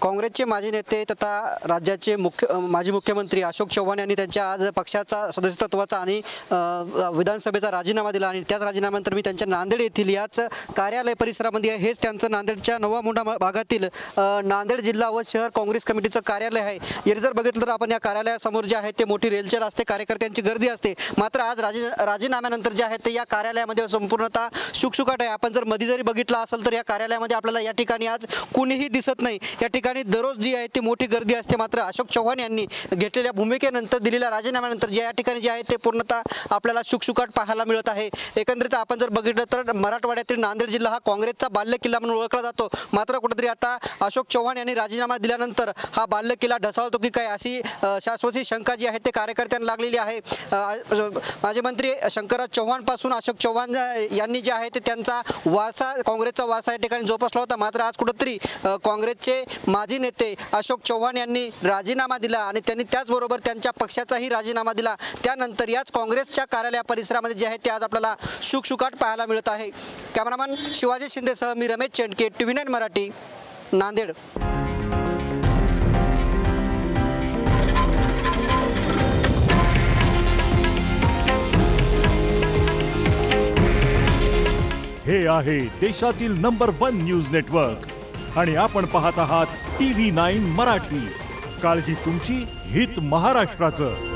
काँग्रेसचे माजी नेते तथा राज्याचे माजी मुख्यमंत्री अशोक चव्हाण यांनी त्यांच्या आज पक्षाचा सदस्यत्वाचा आणि विधानसभेचा राजीनामा दिला आणि त्याच राजीनाम्यानंतर मी त्यांच्या नांदेड येथील याच कार्यालय परिसरामध्ये हेच त्यांचं नांदेडच्या नवा मुंडा भागातील नांदेड जिल्हा व शहर काँग्रेस कमिटीचं कार्यालय आहे। येथे जर बघितलं तर आपण या कार्यालयासमोर जे आहे ते मोठी रेलचेल असते, कार्यकर्त्यांची गर्दी असते। मात्र आज राजीनाम्यानंतर जे आहे ते या कार्यालयामध्ये संपूर्णतः शुकशुकाट आहे। आपण जर मध्ये जरी बघितलं असेल तर या कार्यालयामध्ये आपल्याला या ठिकाणी आज कुणीही दिसत नाही। या ठिकाणी दररोज जी आहे ती मोठी गर्दी असते। मात्र अशोक चव्हाण यांनी घेतलेल्या भूमिकेनंतर दिलेल्या राजीनाम्यानंतर जे या ठिकाणी जे आहे ते पूर्णतः आपल्याला शुकशुकाट पाहायला मिळत आहे। एकंदरीत आपण जर बघितलं तर मराठवाड्यातील नांदेड जिल्हा हा काँग्रेसचा बाल्यकिल्ला म्हणून ओळखला जातो। मात्र कुठेतरी आता अशोक चव्हाण यांनी राजीनामा दिल्यानंतर हा बाल्यकिल्ला ढासळतो की काय अशी शाश्वती शंका जी आहे ते कार्यकर्त्यांना लागलेली आहे। माजी मंत्री शंकरराव चव्हाण पासून अशोक चव्हाण यांनी जे आहे ते त्यांचा वारसा, काँग्रेसचा वारसा या ठिकाणी जोपासला होता। मात्र आज कुठेतरी काँग्रेसचे माजी नेते अशोक चव्हाण यांनी राजीनामा दिला आणि त्यांनी त्याचबरोबर त्यांच्या पक्षाचाही राजीनामा दिला। त्यानंतर याच काँग्रेसच्या कार्यालय परिसरामध्ये जे आहे ते आज आपल्याला शुकशुकाट पाहायला मिळत आहे। कॅमेरामन शिवाजी शिंदेसह मी रमेश चेंडके, TV9 मराठी, नांदेड। हे आहे देशातील नंबर 1 न्यूज नेटवर्क आणि आपण पाहत आहात TV9 मराठी। काळजी तुमची, हित महाराष्ट्राचं।